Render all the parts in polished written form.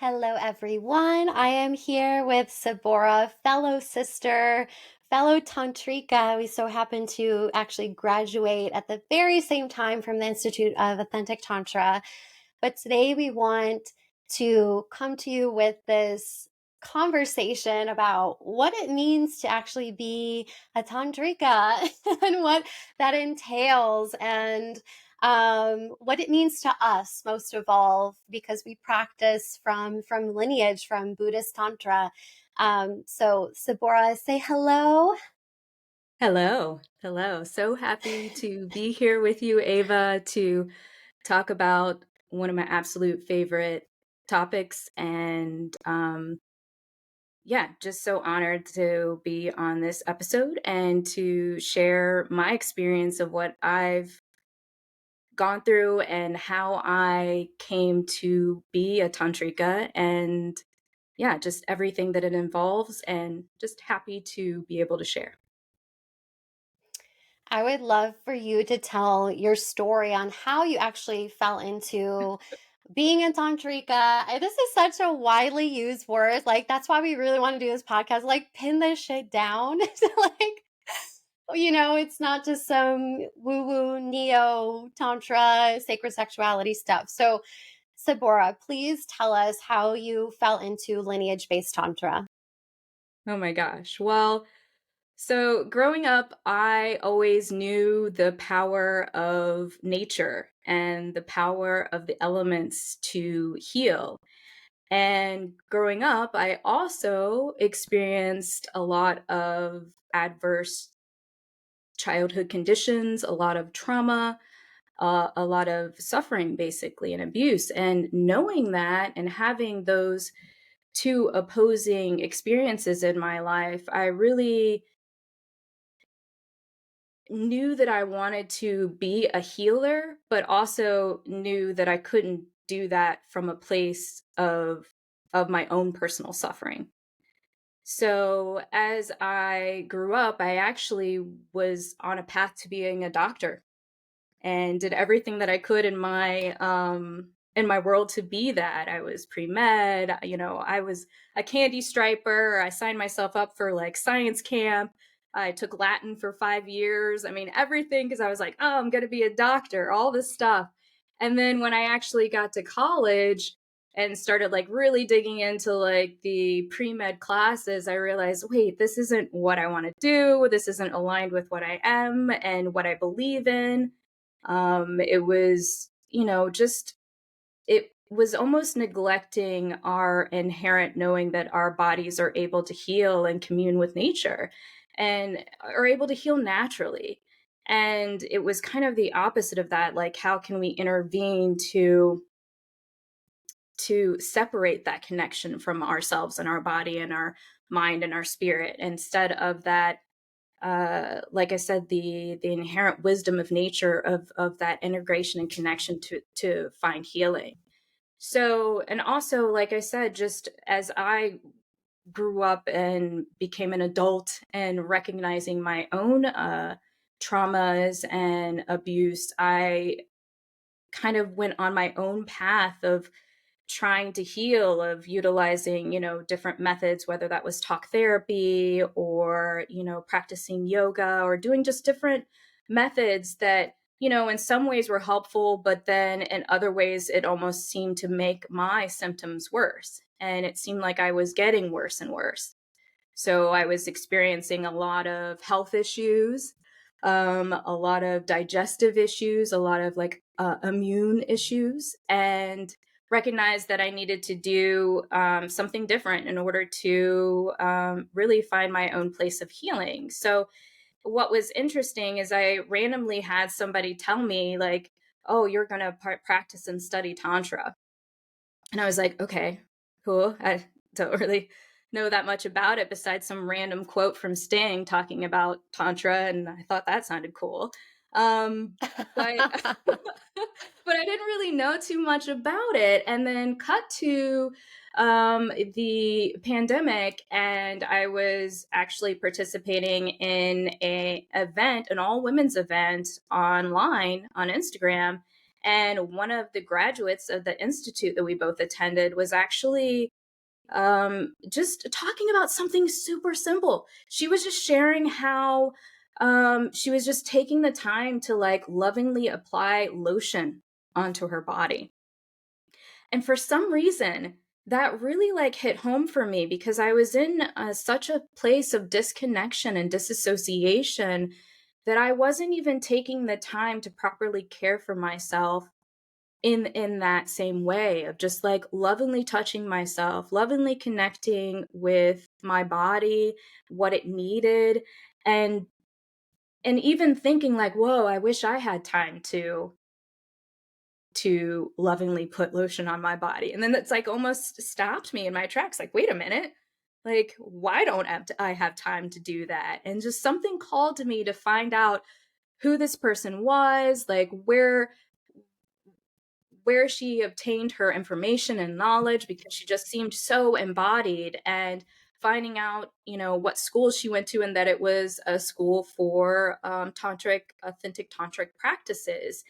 Hello, everyone. I am here with Ceborah, fellow sister, fellow Tantrika. We so happen to actually graduate at the very same time from the Institute of Authentic Tantra. But today we want to come to you with this conversation about what it means to actually be a Tantrika and what that entails and what it means to us most of all, because we practice from lineage from Buddhist Tantra. So Ceborah, say hello. Hello. Hello. So happy to be here with you, Ava, to talk about one of my absolute favorite topics. And yeah, just so honored to be on this episode and to share my experience of what I've gone through and how I came to be a Tantrika and yeah, just everything that it involves, and just happy to be able to share. I would love for you to tell your story on how you actually fell into being a tantrika. This is such a widely used word. Like, that's why we really want to do this podcast. Like, pin this shit down. Like, it's not just some woo woo neo tantra sacred sexuality stuff. So, Ceborah, please tell us how you fell into lineage based tantra. Oh my gosh. Well, so growing up, I always knew the power of nature and the power of the elements to heal. And growing up, I also experienced a lot of adverse childhood conditions, a lot of trauma, a lot of suffering, basically, and abuse. And knowing that and having those two opposing experiences in my life, I really knew that I wanted to be a healer, but also knew that I couldn't do that from a place of my own personal suffering. So as I grew up, I actually was on a path to being a doctor and did everything that I could in my world to be that. I was pre-med, I was a candy striper. I signed myself up for like science camp. I took Latin for 5 years. I mean, everything, because I was like, oh, I'm going to be a doctor, all this stuff. And then when I actually got to college and started like really digging into like the pre-med classes, I realized, wait, this isn't what I want to do. This isn't aligned with what I am and what I believe in. It was, just it was almost neglecting our inherent knowing that our bodies are able to heal and commune with nature and are able to heal naturally. And it was kind of the opposite of that. Like, how can we intervene to separate that connection from ourselves and our body and our mind and our spirit, instead of that, like I said, the inherent wisdom of nature of that integration and connection to find healing. So, and also, like I said, just as I grew up and became an adult and recognizing my own traumas and abuse, I kind of went on my own path of trying to heal, of utilizing, different methods, whether that was talk therapy or, practicing yoga or doing just different methods that, in some ways were helpful, but then in other ways, it almost seemed to make my symptoms worse. And it seemed like I was getting worse and worse. So I was experiencing a lot of health issues, a lot of digestive issues, a lot of like immune issues, and recognized that I needed to do something different in order to really find my own place of healing. So what was interesting is I randomly had somebody tell me like, oh, you're going to practice and study Tantra. And I was like, okay, cool. I don't really know that much about it besides some random quote from Sting talking about Tantra. And I thought that sounded cool. But but I didn't really know too much about it. And then cut to the pandemic, and I was actually participating in an event, an all women's event online on Instagram. And one of the graduates of the institute that we both attended was actually just talking about something super simple. She was just sharing how she was just taking the time to like lovingly apply lotion onto her body. And for some reason, that really like hit home for me because I was in such a place of disconnection and disassociation that I wasn't even taking the time to properly care for myself in that same way of just like lovingly touching myself, lovingly connecting with my body, what it needed, and even thinking like, whoa, I wish I had time to lovingly put lotion on my body. And then that's like almost stopped me in my tracks. Like, wait a minute. Like, why don't I have time to do that? And just something called to me to find out who this person was, like where she obtained her information and knowledge, because she just seemed so embodied, and finding out, what school she went to, and that it was a school for authentic tantric practices.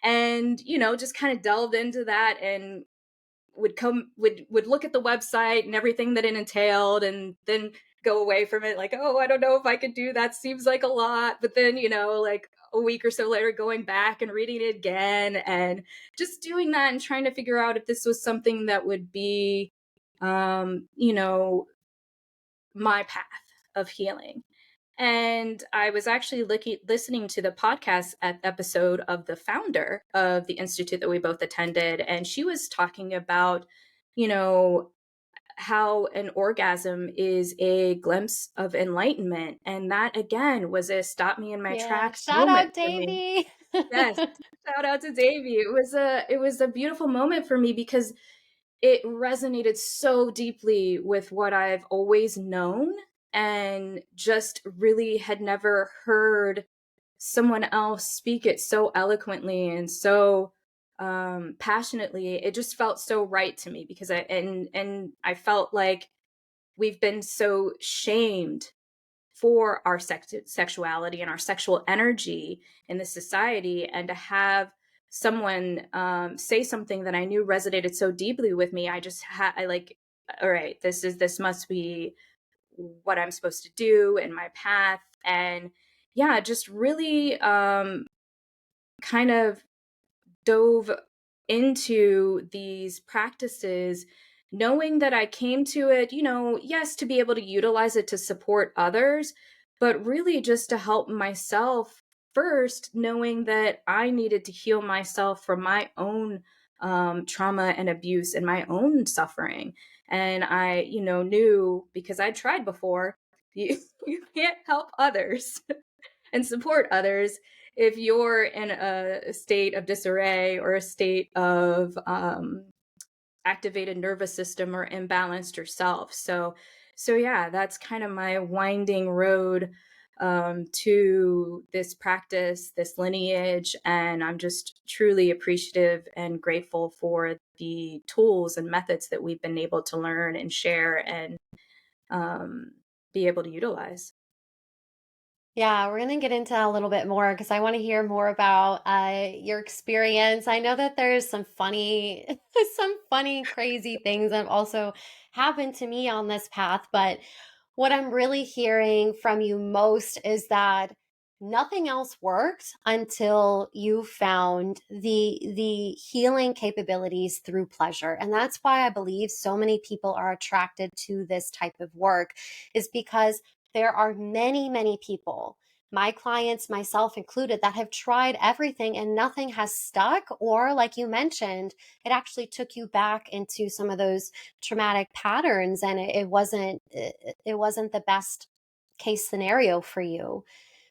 And just kind of delved into that, and would look at the website and everything that it entailed, and then go away from it like, oh, I don't know if I could do that, seems like a lot. But then like a week or so later, going back and reading it again, and just doing that and trying to figure out if this was something that would be you know my path of healing. And I was actually listening to the podcast episode of the founder of the institute that we both attended. And she was talking about, you know, how an orgasm is a glimpse of enlightenment. And that, again, was a stop me in my Yeah, tracks shout moment out for me. Davey. Yes. Shout out to Davey. It was a beautiful moment for me because it resonated so deeply with what I've always known, and just really had never heard someone else speak it so eloquently and so passionately. It just felt so right to me because I felt like we've been so shamed for our sexuality and our sexual energy in this society, and to have someone say something that I knew resonated so deeply with me, I like, all right, this must be what I'm supposed to do in my path. And yeah, just really kind of dove into these practices, knowing that I came to it, yes, to be able to utilize it to support others, but really just to help myself first, knowing that I needed to heal myself from my own trauma and abuse and my own suffering. And I, knew, because I tried before, you can't help others and support others if you're in a state of disarray or a state of activated nervous system or imbalanced yourself. So yeah, that's kind of my winding road to this practice, this lineage. And I'm just truly appreciative and grateful for the tools and methods that we've been able to learn and share and be able to utilize. Yeah, we're gonna get into that a little bit more because I want to hear more about your experience. I know that there's some funny, some funny, crazy things that have also happened to me on this path. But what I'm really hearing from you most is that nothing else worked until you found the healing capabilities through pleasure. And that's why I believe so many people are attracted to this type of work, is because there are many, many people, my clients, myself included, that have tried everything and nothing has stuck. Or, like you mentioned, it actually took you back into some of those traumatic patterns, and it wasn't the best case scenario for you.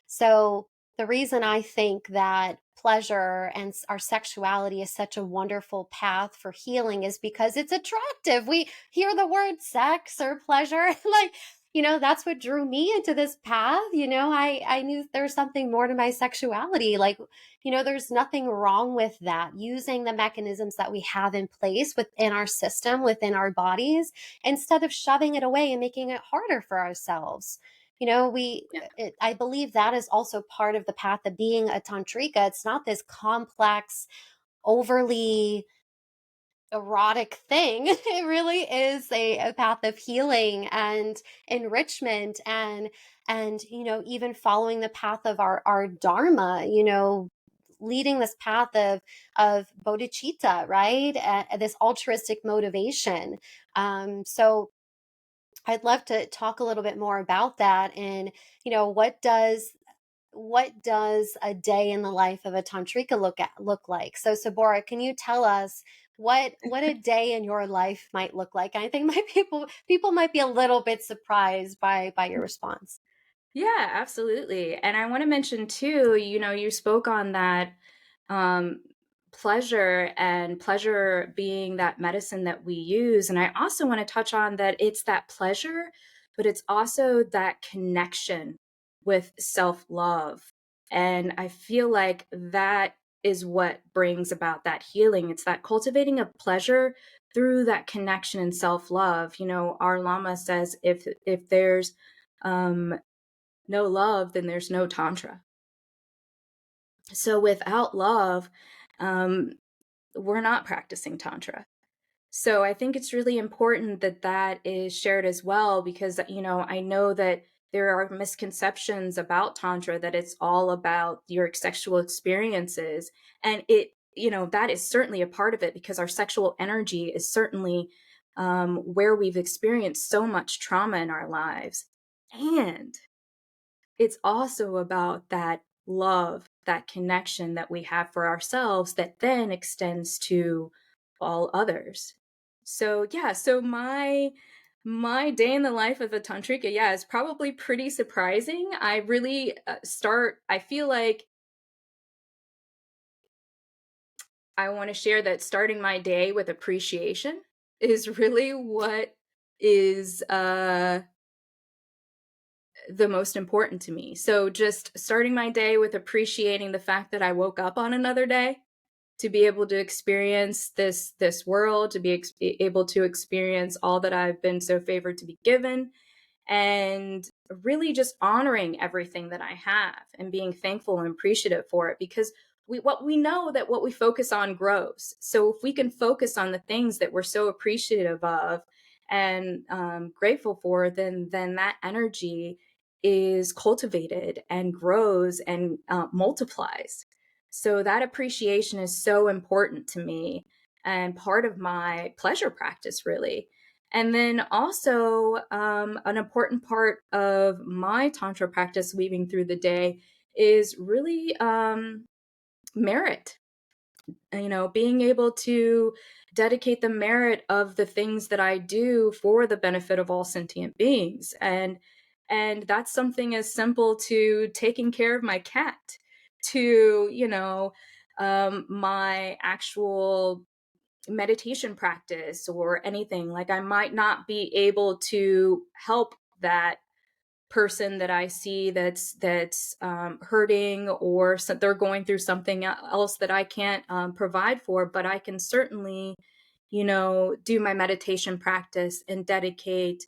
So the reason I think that pleasure and our sexuality is such a wonderful path for healing is because it's attractive. We hear the word sex or pleasure, like, that's what drew me into this path. I knew there's something more to my sexuality. Like, there's nothing wrong with that. Using the mechanisms that we have in place within our system, within our bodies, instead of shoving it away and making it harder for ourselves. I believe that is also part of the path of being a tantrika. It's not this complex overly erotic thing. It really is a path of healing and enrichment, and even following the path of our dharma, leading this path of bodhicitta, right? This altruistic motivation. So I'd love to talk a little bit more about that, and what does a day in the life of a tantrika look like? So, Ceborah, can you tell us what a day in your life might look like? I think my people might be a little bit surprised by your response. Yeah, absolutely. And I want to mention too, you spoke on that um, pleasure being that medicine that we use. And I also want to touch on that it's that pleasure, but it's also that connection with self love. And I feel like that is what brings about that healing. It's that cultivating of pleasure through that connection and self love. Our Lama says if there's um, no love, then there's no Tantra. So without love, um, we're not practicing Tantra. So I think it's really important that that is shared as well, because, I know that there are misconceptions about Tantra, that it's all about your sexual experiences. And that is certainly a part of it, because our sexual energy is certainly where we've experienced so much trauma in our lives. And it's also about that love, that connection that we have for ourselves that then extends to all others. So yeah, so my day in the life of a tantrika, yeah, is probably pretty surprising. I really I feel like I want to share that starting my day with appreciation is really what is the most important to me. So just starting my day with appreciating the fact that I woke up on another day, to be able to experience this world, to be able to experience all that I've been so favored to be given, and really just honoring everything that I have and being thankful and appreciative for it, because we know that what we focus on grows. So if we can focus on the things that we're so appreciative of and grateful for, then that energy is cultivated and grows and multiplies. So that appreciation is so important to me and part of my pleasure practice, really. And then also, an important part of my Tantra practice weaving through the day is really merit. Being able to dedicate the merit of the things that I do for the benefit of all sentient beings. And that's something as simple to taking care of my cat, to, my actual meditation practice or anything. Like, I might not be able to help that person that I see that's hurting, or they're going through something else that I can't provide for, but I can certainly, do my meditation practice and dedicate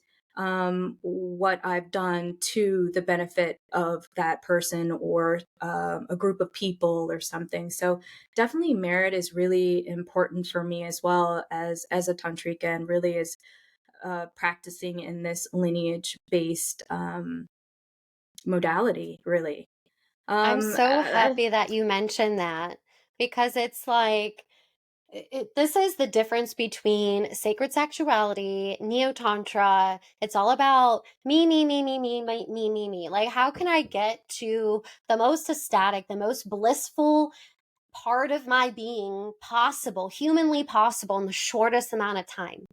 what I've done to the benefit of that person, or a group of people or something. So definitely merit is really important for me, as well as a tantrika, and really is practicing in this lineage based modality, really. I'm Um, so uh, happy that you mentioned that, because it's like this is the difference between sacred sexuality, neo tantra. It's all about me, me, me, me, me, me, me, me, me. Like, how can I get to the most ecstatic, the most blissful part of my being possible, humanly possible, in the shortest amount of time?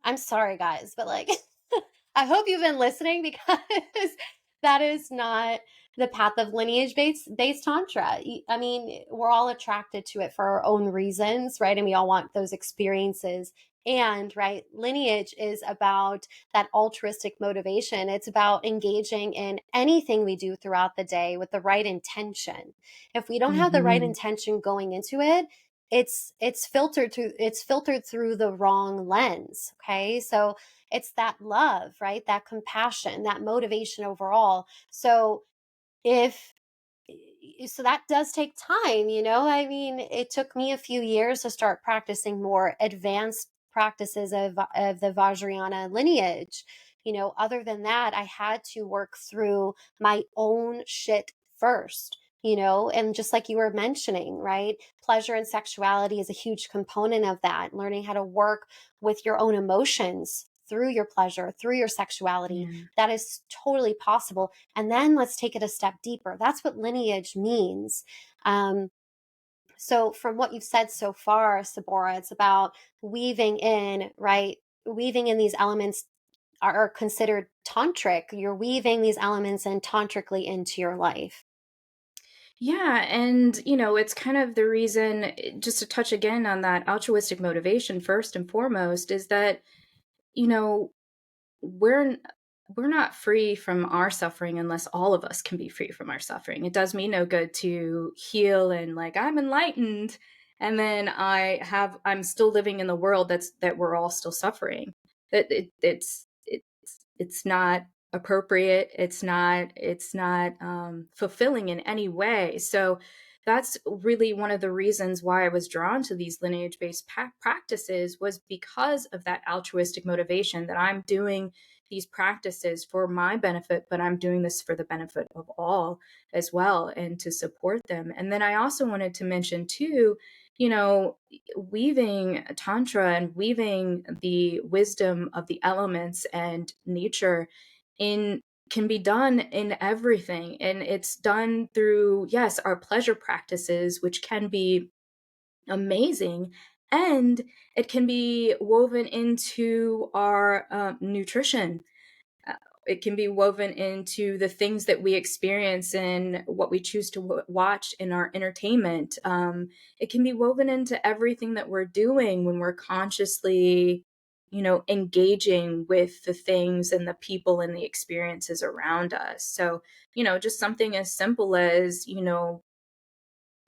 I'm sorry, guys, but like, I hope you've been listening, because that is not the path of lineage based tantra. I mean, we're all attracted to it for our own reasons, right? And we all want those experiences. And right, lineage is about that altruistic motivation. It's about engaging in anything we do throughout the day with the right intention. If we don't have the right mhm. intention going into it, it's filtered through the wrong lens. Okay, so it's that love, right? That compassion, that motivation overall. So if so that does take time, you know? I mean, it took me a few years to start practicing more advanced practices of the Vajrayana lineage. You know, other than that, I had to work through my own shit first, you know, and just like you were mentioning, right? Pleasure and sexuality is a huge component of that, learning how to work with your own emotions through your pleasure, through your sexuality. Yeah. That is totally possible. And then let's take it a step deeper. That's what lineage means. Um, so, from what you've said so far, Ceborah, it's about weaving in, right? Weaving in these elements are considered tantric. You're weaving these elements in tantrically into your life. Yeah, and it's kind of the reason, just to touch again on that altruistic motivation first and foremost, is that, you know, we're we're not free from our suffering unless all of us can be free from our suffering. It does me no good to heal and like I'm enlightened and then I'm still living in the world that we're all still suffering. It's not appropriate. It's not fulfilling in any way. So that's really one of the reasons why I was drawn to these lineage based practices, was because of that altruistic motivation, that I'm doing these practices for my benefit, but I'm doing this for the benefit of all as well, and to support them. And then I also wanted to mention too, you know, weaving Tantra and weaving the wisdom of the elements and nature in can be done in everything. And it's done through, yes, our pleasure practices, which can be amazing. And it can be woven into our nutrition. uh, it can be woven into the things that we experience and what we choose to watch in our entertainment. It can be woven into everything that we're doing when we're consciously, engaging with the things and the people and the experiences around us. So, just something as simple as,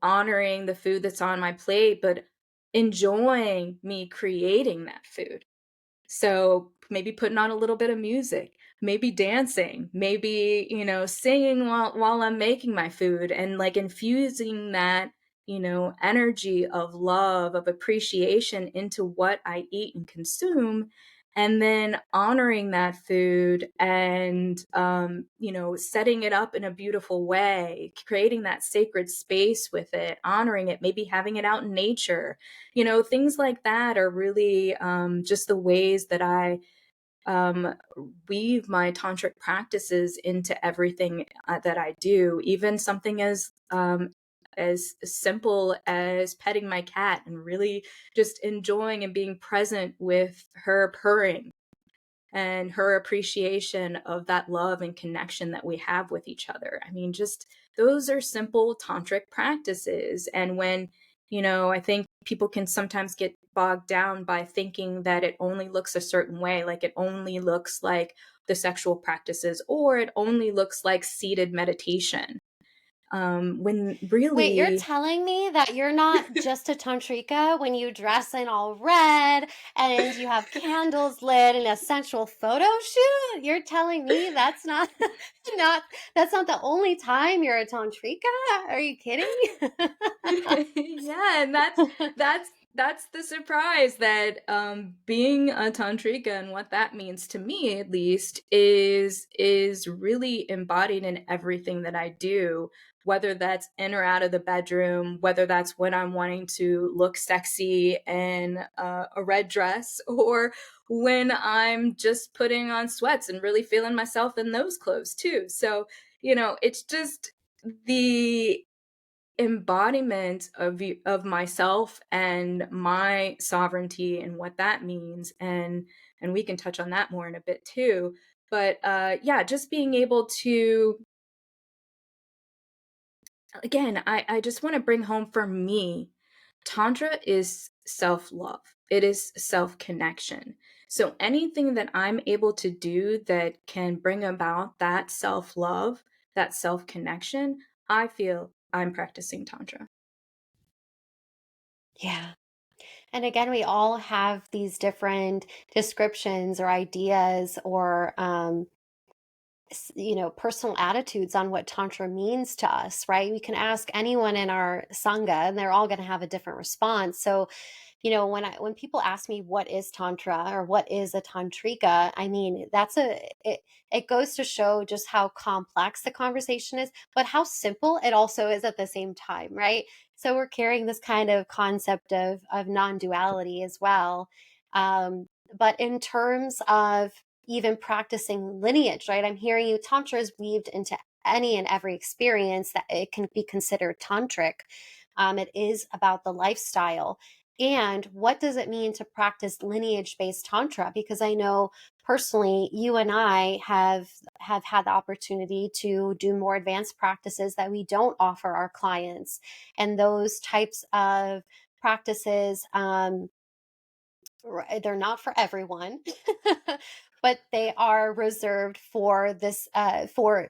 honoring the food that's on my plate, but enjoying me creating that food. So maybe putting on a little bit of music, maybe dancing, maybe, singing while I'm making my food, and like infusing that, energy of love, of appreciation into what I eat and consume. And then honoring that food and, setting it up in a beautiful way, creating that sacred space with it, honoring it, maybe having it out in nature. Things like that are really just the ways that I um, weave my tantric practices into everything that I do. Even something as simple as petting my cat and really just enjoying and being present with her purring and her appreciation of that love and connection that we have with each other. I mean, just those are simple tantric practices. And when, I think people can sometimes get bogged down by thinking that it only looks a certain way, like it only looks like the sexual practices, or it only looks like seated meditation. When Wait, you're really, telling me that you're not just a tantrika when you dress in all red and you have candles lit in a sensual photo shoot? You're telling me that's not not that's not the only time you're a tantrika? Are you kidding? yeah, and that's the surprise, that being a tantrika, and what that means to me at least, is really embodied in everything that I do, whether that's in or out of the bedroom, whether that's when I'm wanting to look sexy in a red dress, or when I'm just putting on sweats and really feeling myself in those clothes too. So, it's just the embodiment of myself and my sovereignty and what that means. And we can touch on that more in a bit too. But yeah, just being able to, again, I just want to bring home, for me, tantra is self-love. It is self-connection. So anything that I'm able to do that can bring about that self-love, that self-connection, I feel I'm practicing tantra. Yeah. And again, we all have these different descriptions or ideas or personal attitudes on what Tantra means to us, right? We can ask anyone in our Sangha and they're all going to have a different response. So, when people ask me what is Tantra or what is a Tantrika, I mean, it goes to show just how complex the conversation is, but how simple it also is at the same time, right? So we're carrying this kind of concept of non-duality as well. But in terms of even practicing lineage, right? I'm hearing you, Tantra is weaved into any and every experience that it can be considered tantric. It is about the lifestyle. And what does it mean to practice lineage based Tantra? Because I know personally, you and I have had the opportunity to do more advanced practices that we don't offer our clients. And those types of practices, they're not for everyone, but they are reserved for this, for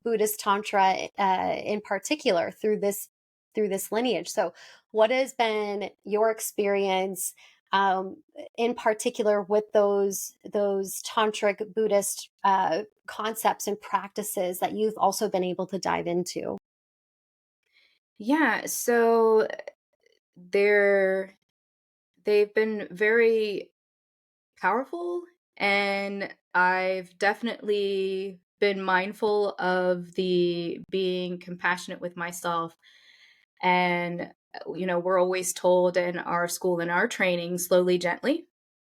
Buddhist Tantra in particular through this lineage. So, what has been your experience um, in particular with those tantric Buddhist concepts and practices that you've also been able to dive into? Yeah, so they're they've been very powerful, and I've definitely been mindful of the being compassionate with myself. And we're always told in our school, in our training, slowly, gently.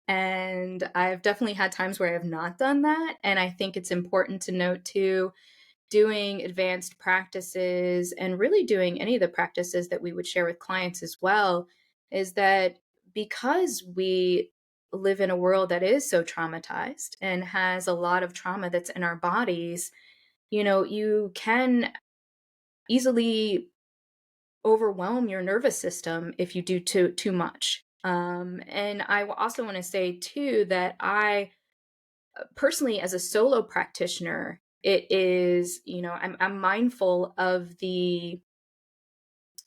And I've definitely had times where I have not done that, and I think it's important to note too, doing advanced practices and really doing any of the practices that we would share with clients as well, is that because we live in a world that is so traumatized and has a lot of trauma that's in our bodies, you can easily overwhelm your nervous system if you do too much. And I also want to say too that I personally, as a solo practitioner, it is, I'm mindful of the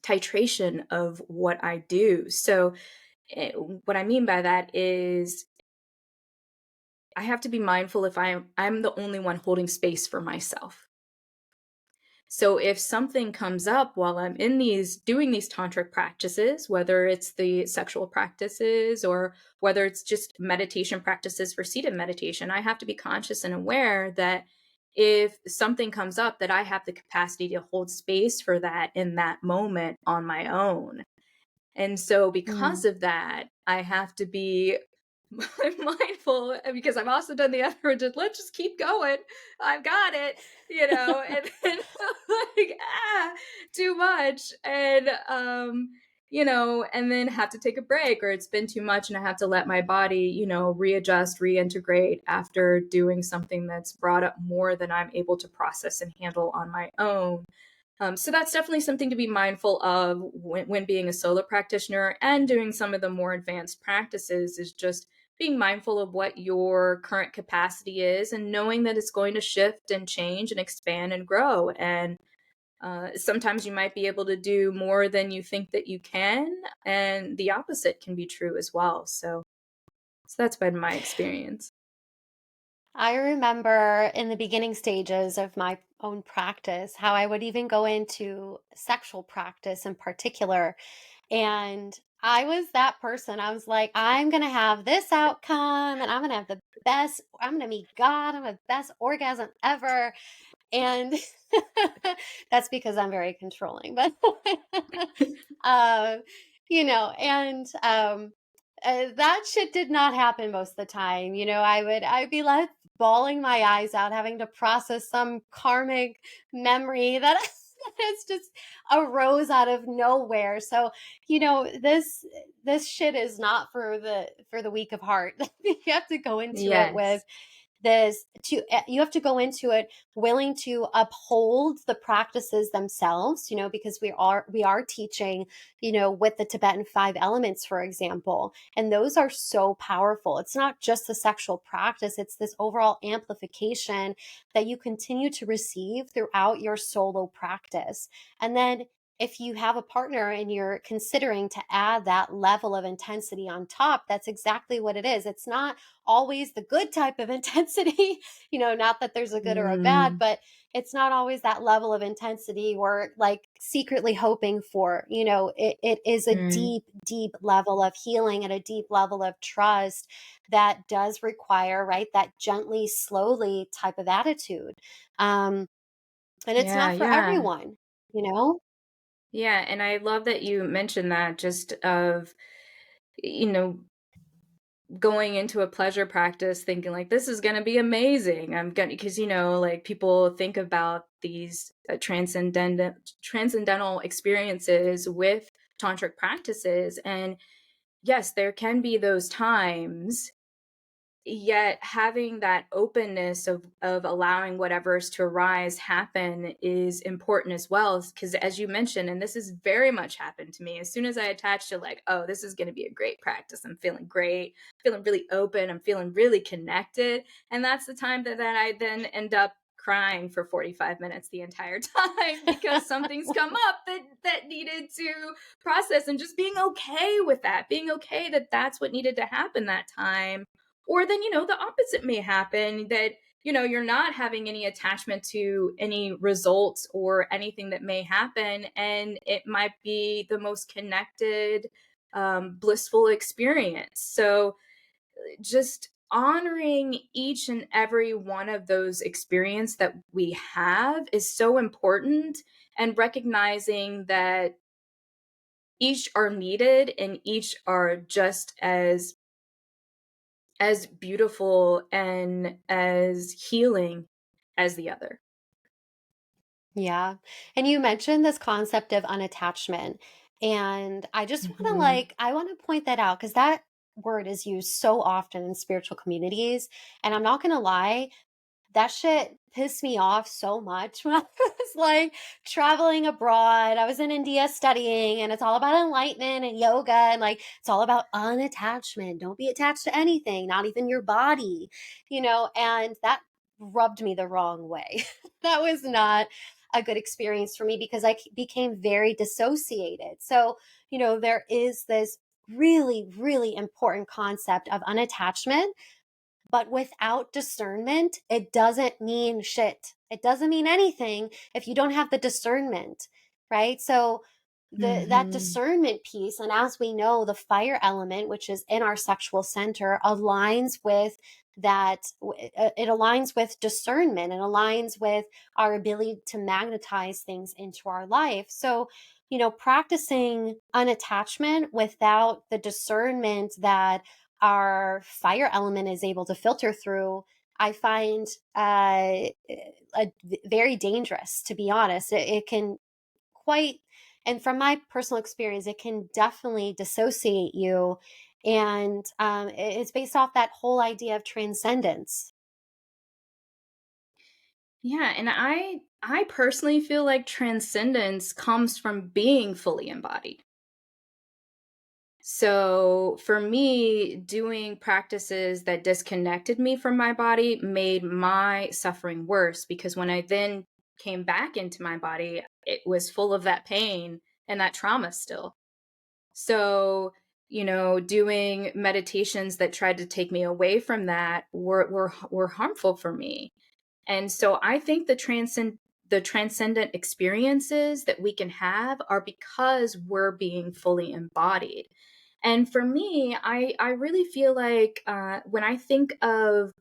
titration of what I do. So what I mean by that is I have to be mindful if I'm the only one holding space for myself. So if something comes up while I'm in doing these tantric practices, whether it's the sexual practices or whether it's just meditation practices for seated meditation, I have to be conscious and aware that if something comes up, that I have the capacity to hold space for that in that moment on my own. And so Mm. because of that, I have to be mindful, because I've also done the other, just let's just keep going. I've got it, and then like, too much. And then have to take a break, or it's been too much and I have to let my body, readjust, reintegrate after doing something that's brought up more than I'm able to process and handle on my own. So that's definitely something to be mindful of when being a solo practitioner and doing some of the more advanced practices, is just being mindful of what your current capacity is and knowing that it's going to shift and change and expand and grow. And sometimes you might be able to do more than you think that you can, and the opposite can be true as well. So that's been my experience. I remember in the beginning stages of my own practice how I would even go into sexual practice in particular. And I was that person. I was like, I'm going to have this outcome and I'm going to have I'm going to meet God. I'm going to have the best orgasm ever. And that's because I'm very controlling, but um, that shit did not happen most of the time. I'd be left bawling my eyes out, having to process some karmic memory that has just arose out of nowhere. So, this shit is not for the weak of heart. You have to go into it with Yes. you have to go into it willing to uphold the practices themselves, because we are teaching, with the Tibetan 5 elements, for example, and those are so powerful. It's not just the sexual practice, it's this overall amplification that you continue to receive throughout your solo practice. And then if you have a partner and you're considering to add that level of intensity on top, that's exactly what it is. It's not always the good type of intensity, not that there's a good or a bad, Mm, but it's not always that level of intensity we're like secretly hoping for. It is a mm. deep, deep level of healing and a deep level of trust that does require, right, that gently, slowly type of attitude. And it's Yeah, not for yeah. everyone, you know? Yeah, and I love that you mentioned that just of, you know, going into a pleasure practice thinking like this is going to be amazing. I'm going to because like people think about these transcendental experiences with tantric practices, and yes, there can be those times, yet having that openness of allowing whatever's to arise happen is important as well, because as you mentioned, and this has very much happened to me, as soon as I attach to like, oh, this is going to be a great practice, I'm feeling great, feeling really open, I'm feeling really connected, and that's the time that I then end up crying for 45 minutes the entire time because something's come up that needed to process, and just being okay with that, being okay that that's what needed to happen that time. Or then, the opposite may happen, that, you're not having any attachment to any results or anything that may happen. And it might be the most connected, blissful experience. So just honoring each and every one of those experiences that we have is so important, and recognizing that each are needed and each are just as beautiful and as healing as the other. Yeah. And you mentioned this concept of unattachment. And I just want to Mhm. I want to point that out because that word is used so often in spiritual communities. And I'm not going to lie, that shit pissed me off so much when I was like traveling abroad. I was in India studying, and it's all about enlightenment and yoga, and like it's all about unattachment. Don't be attached to anything, not even your body, and that rubbed me the wrong way. That was not a good experience for me because became very dissociated. So, there is this really, really important concept of unattachment, but without discernment, it doesn't mean shit. It doesn't mean anything if you don't have the discernment, right? So that Mhm. discernment piece, and as we know, the fire element, which is in our sexual center, aligns with that. It aligns with discernment and aligns with our ability to magnetize things into our life. So, practicing unattachment without the discernment that our fire element is able to filter through, I find very dangerous, to be honest. It can quite, and from my personal experience, it can definitely dissociate you. And it's based off that whole idea of transcendence. Yeah, and I personally feel like transcendence comes from being fully embodied. So for me, doing practices that disconnected me from my body made my suffering worse, because when I then came back into my body, it was full of that pain and that trauma still. So, doing meditations that tried to take me away from that were harmful for me. And so I think the transcendent experiences that we can have are because we're being fully embodied. And for me, I really feel like when I think of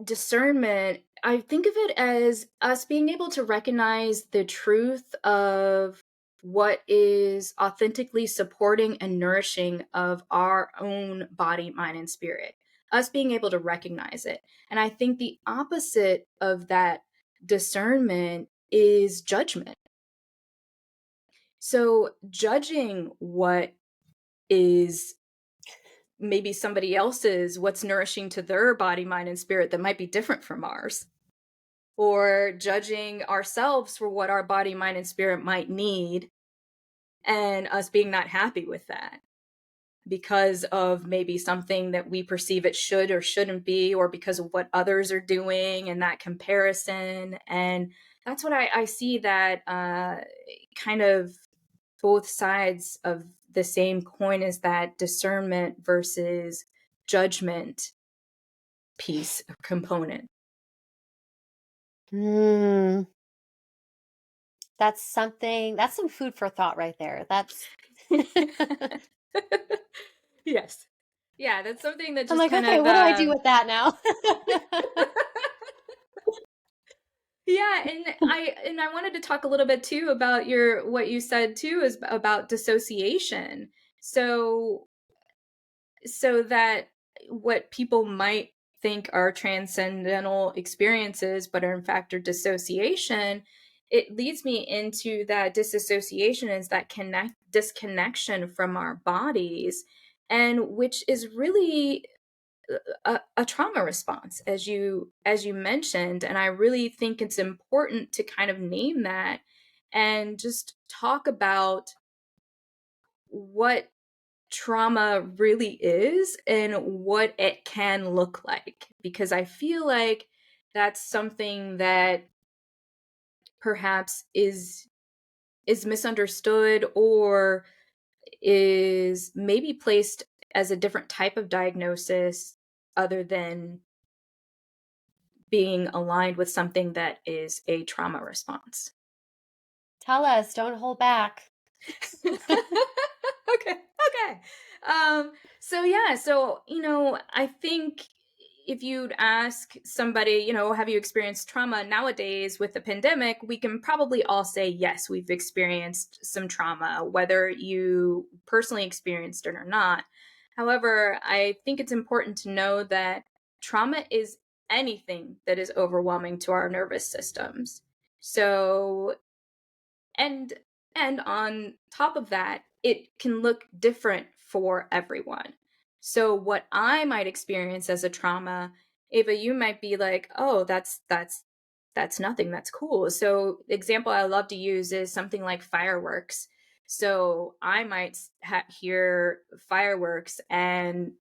discernment, I think of it as us being able to recognize the truth of what is authentically supporting and nourishing of our own body, mind, and spirit. Us being able to recognize it. And I think the opposite of that discernment is judgment. So, judging what is maybe somebody else's, what's nourishing to their body, mind, and spirit that might be different from ours, or judging ourselves for what our body, mind, and spirit might need, and us being not happy with that because of maybe something that we perceive it should or shouldn't be, or because of what others are doing and that comparison. And that's what I see, that kind of both sides of the same coin, is that discernment versus judgment piece or component. Mm, that's something, that's some food for thought right there. That's Yes. Yeah, that's something that I'm just like, kind okay, of what do I do with that now? yeah, and I wanted to talk a little bit too about your what you said too, is about dissociation. So that what people might think are transcendental experiences, but are in fact are dissociation, it leads me into that disassociation is that disconnection from our bodies, and which is really a trauma response, as you mentioned. And I really think it's important to kind of name that and just talk about what trauma really is and what it can look like, because I feel like that's something that perhaps is misunderstood, or is maybe placed as a different type of diagnosis, other than being aligned with something that is a trauma response. Tell us, don't hold back. Okay. Okay. Um, so yeah, I think if you'd ask somebody, have you experienced trauma nowadays with the pandemic, we can probably all say, yes, we've experienced some trauma, whether you personally experienced it or not. However, I think it's important to know that trauma is anything that is overwhelming to our nervous systems. So, and on top of that, it can look different for everyone. So what I might experience as a trauma, Ava, you might be like, oh, that's nothing, that's cool. So the example I love to use is something like fireworks. So I might hear fireworks and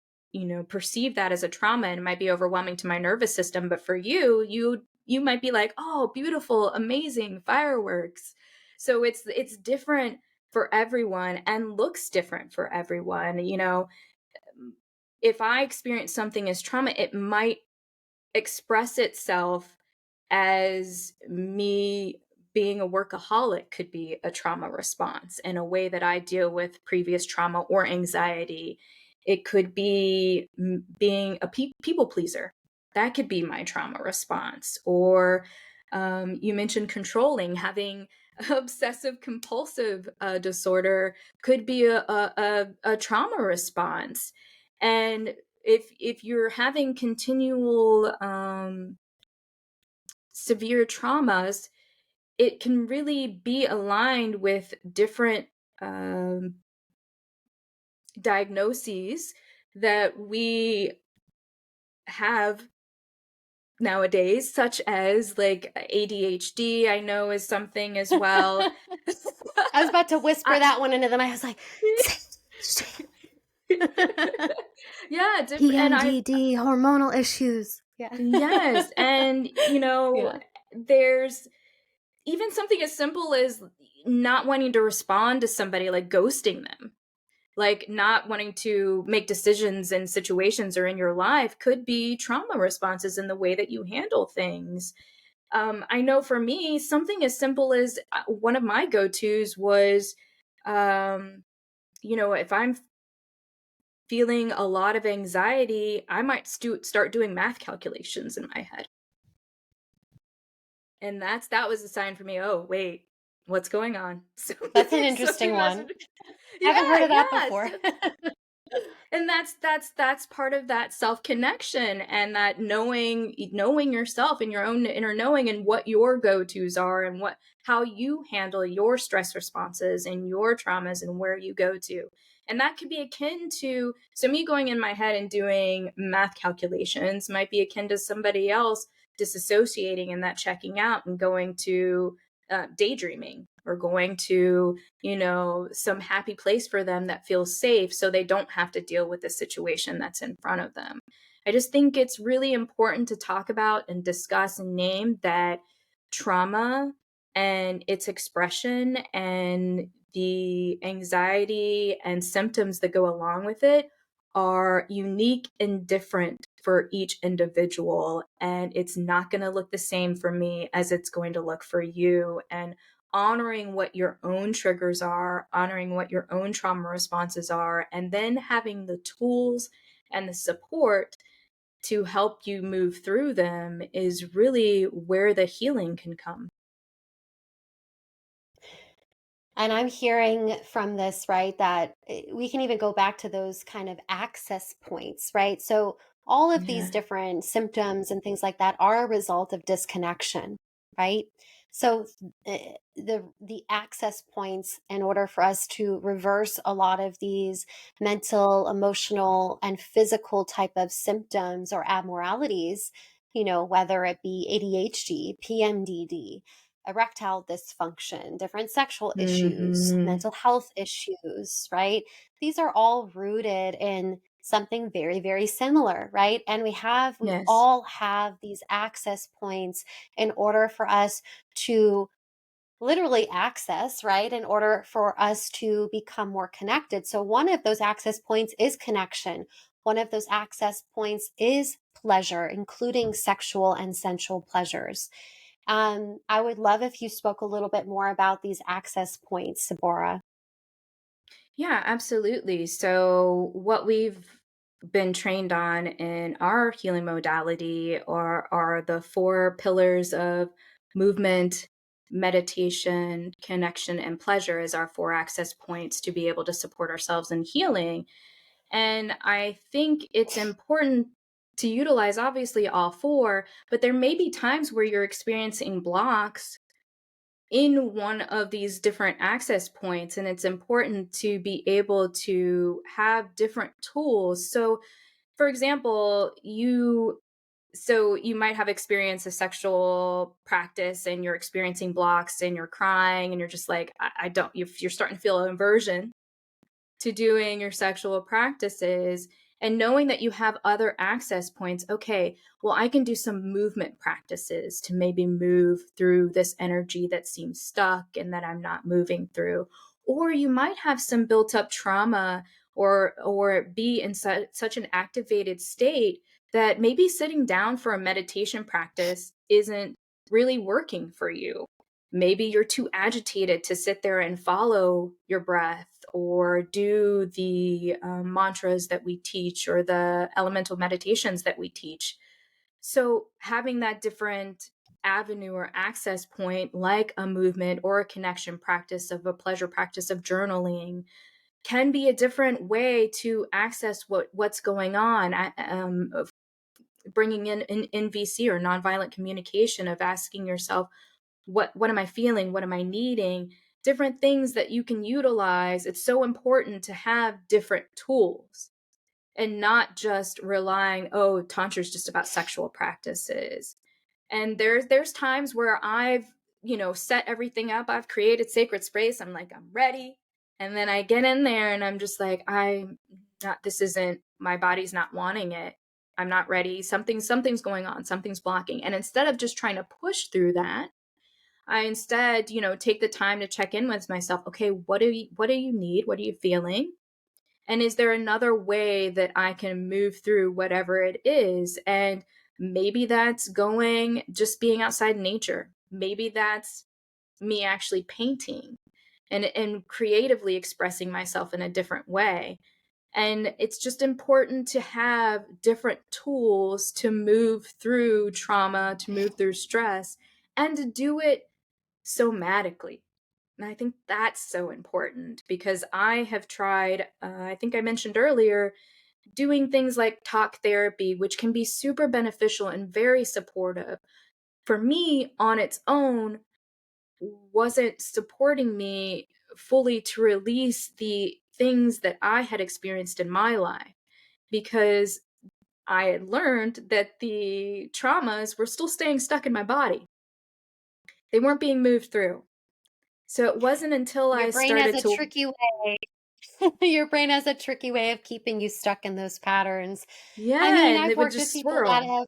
perceive that as a trauma, and it might be overwhelming to my nervous system. But for you might be like, oh, beautiful, amazing fireworks. So it's different for everyone and looks different for everyone. If I experience something as trauma, it might express itself as me being a workaholic, could be a trauma response in a way that I deal with previous trauma or anxiety. It could be being a people pleaser. That could be my trauma response. Or you mentioned controlling, having obsessive compulsive disorder could be a trauma response. And if you're having continual severe traumas, it can really be aligned with different um, diagnoses that we have nowadays, such as like ADHD, I know is something as well. I was about to whisper I, that one into them. I was like, yeah, different, and I PMDD, hormonal issues. Yeah. yes, and Yeah. there's even something as simple as not wanting to respond to somebody, like ghosting them, like not wanting to make decisions in situations or in your life, could be trauma responses in the way that you handle things. I know for me, something as simple as one of my go-tos was, if I'm feeling a lot of anxiety, I might start doing math calculations in my head. And that was a sign for me, oh, wait, what's going on? That's an Something interesting one. wasn't. I haven't Yeah, heard of that yeah. before. And that's part of that self connection, and that knowing yourself and your own inner knowing, and what your go-tos are, and how you handle your stress responses and your traumas, and where you go to. And that could be akin to, so me going in my head and doing math calculations might be akin to somebody else disassociating and that checking out and going to daydreaming, or going to some happy place for them that feels safe, so they don't have to deal with the situation that's in front of them. I just think it's really important to talk about and discuss and name that trauma and its expression and the anxiety and symptoms that go along with it are unique and different for each individual. And it's not going to look the same for me as it's going to look for you. And honoring what your own triggers are, honoring what your own trauma responses are, and then having the tools and the support to help you move through them is really where the healing can come. And I'm hearing from this, right, that we can even go back to those kind of access points, right? So, all of these Yeah. different symptoms and things like that are a result of disconnection, right? So, the access points, in order for us to reverse a lot of these mental, emotional, and physical type of symptoms or abnormalities, whether it be ADHD, PMDD, erectile dysfunction, different sexual issues, Mhm. mental health issues, right? These are all rooted in something very, very similar, right? And we Yes. all have these access points in order for us to literally access, right? In order for us to become more connected. So, one of those access points is connection. One of those access points is pleasure, including sexual and sensual pleasures. I would love if you spoke a little bit more about these access points, Sabora. Yeah, absolutely. So, what we've been trained on in our healing modality are the four pillars of movement, meditation, connection, and pleasure as our four access points to be able to support ourselves in healing. And I think it's important to utilize obviously all four, but there may be times where you're experiencing blocks in one of these different access points, and it's important to be able to have different tools. So for example, you might have experienced a sexual practice and you're experiencing blocks and you're crying and you're just like, I don't, you're starting to feel aversion to doing your sexual practices, and knowing that you have other access points. Okay, well, I can do some movement practices to maybe move through this energy that seems stuck and that I'm not moving through. Or you might have some built up trauma, or be in such an activated state that maybe sitting down for a meditation practice isn't really working for you. Maybe you're too agitated to sit there and follow your breath or do the mantras that we teach or the elemental meditations that we teach. So, having that different avenue or access point, like a movement or a connection practice of a pleasure practice of journaling, can be a different way to access what's going on. Of bringing in NVC or nonviolent communication, of asking yourself, what am I feeling, what am I needing, different things that you can utilize. It's so important to have different tools and not just relying, oh, tantra is just about sexual practices. And there's times where I've, set everything up, I've created sacred space, I'm like, I'm ready, and then I get in there and I'm just like, I'm not, this isn't, my body's not wanting it, I'm not ready, something's going on, something's blocking. And instead of just trying to push through that, I instead, take the time to check in with myself. Okay, what do you need? What are you feeling? And is there another way that I can move through whatever it is? And maybe that's going, just being outside in nature. Maybe that's me actually painting and creatively expressing myself in a different way. And it's just important to have different tools to move through trauma, to move through stress, and to do it somatically. And I think that's so important because I have tried, I think I mentioned earlier, doing things like talk therapy, which can be super beneficial and very supportive. For me, on its own, wasn't supporting me fully to release the things that I had experienced in my life, because I had learned that the traumas were still staying stuck in my body. They weren't being moved through. So it wasn't until Your I brain has started a to, tricky way. Your brain has a tricky way of keeping you stuck in those patterns. I yeah, mean, and they I've would worked with just people that swirl. have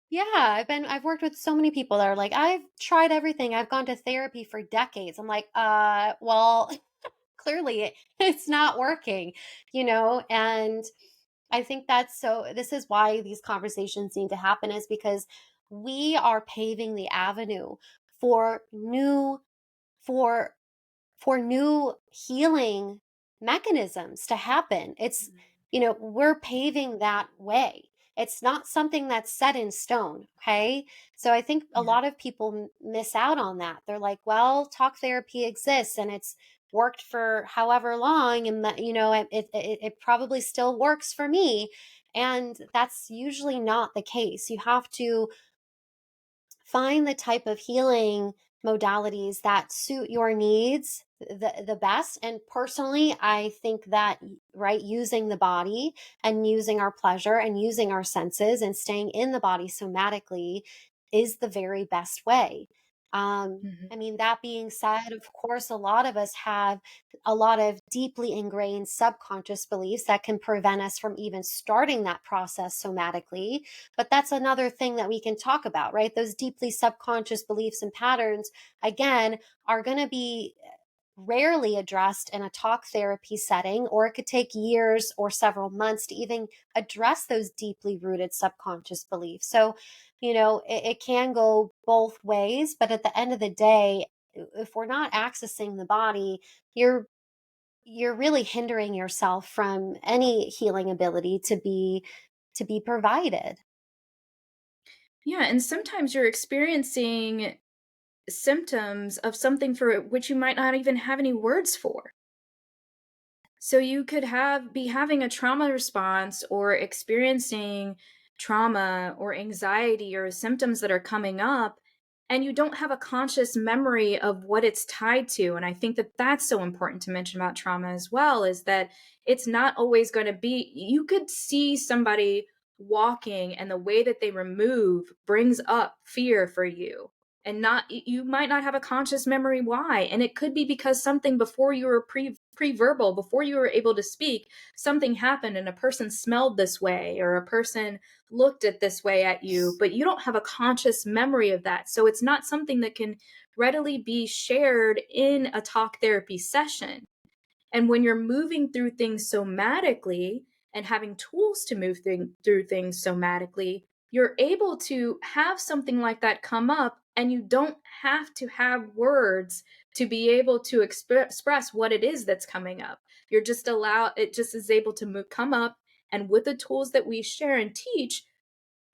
Yeah, I've worked with so many people that are like, I've tried everything. I've gone to therapy for decades. I'm like, well, clearly it's not working, and I think this is why these conversations need to happen, is because we are paving the avenue for for new healing mechanisms to happen. We're paving that way. It's not something that's set in stone. Okay. So I think a Yeah. lot of people miss out on that. They're like, well, talk therapy exists and it's worked for however long. And that, it probably still works for me. And that's usually not the case. You have to find the type of healing modalities that suit your needs the best. And personally, I think that, right, using the body and using our pleasure and using our senses and staying in the body somatically is the very best way. Mhm. I mean, that being said, of course, a lot of us have a lot of deeply ingrained subconscious beliefs that can prevent us from even starting that process somatically. But that's another thing that we can talk about, right? Those deeply subconscious beliefs and patterns, again, are going to be rarely addressed in a talk therapy setting, or it could take years or several months to even address those deeply rooted subconscious beliefs. So, it can go both ways, but at the end of the day, if we're not accessing the body, you're you're really hindering yourself from any healing ability to be provided. Yeah, and sometimes you're experiencing symptoms of something for which you might not even have any words for. So you could be having a trauma response or experiencing trauma or anxiety or symptoms that are coming up, and you don't have a conscious memory of what it's tied to. And I think that that's so important to mention about trauma as well, is that it's not always going to be, you could see somebody walking and the way that they move brings up fear for you, and not, you might not have a conscious memory why, and it could be because something before you were pre-verbal, before you were able to speak, something happened and a person smelled this way or a person looked at this way at you, but you don't have a conscious memory of that. So it's not something that can readily be shared in a talk therapy session. And when you're moving through things somatically and having tools to move through things somatically, you're able to have something like that come up, and you don't have to have words to be able to express what it is that's coming up. You're just it just is able to come up, and with the tools that we share and teach,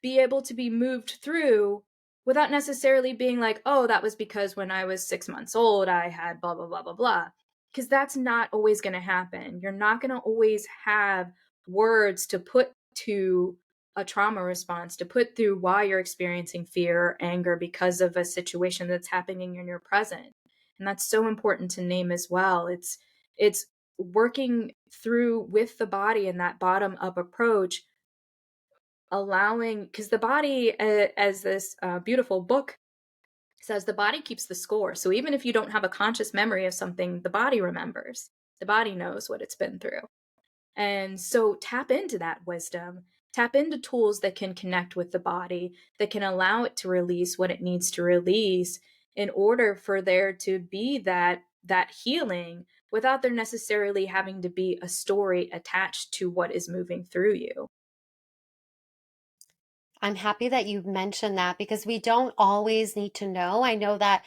be able to be moved through without necessarily being like, oh, that was because when I was 6 months old, I had blah, blah, blah, blah, blah. Because that's not always going to happen. You're not going to always have words to put to a trauma response, to put through why you're experiencing fear or anger because of a situation that's happening in your present. And that's so important to name as well. It's working through with the body in that bottom up approach, allowing, because the body, as this beautiful book says, the body keeps the score. So even if you don't have a conscious memory of something, the body remembers, the body knows what it's been through. And so tap into that wisdom, tap into tools that can connect with the body, that can allow it to release what it needs to release, in order for there to be that healing without there necessarily having to be a story attached to what is moving through you. I'm happy that you mentioned that because we don't always need to know. I know that,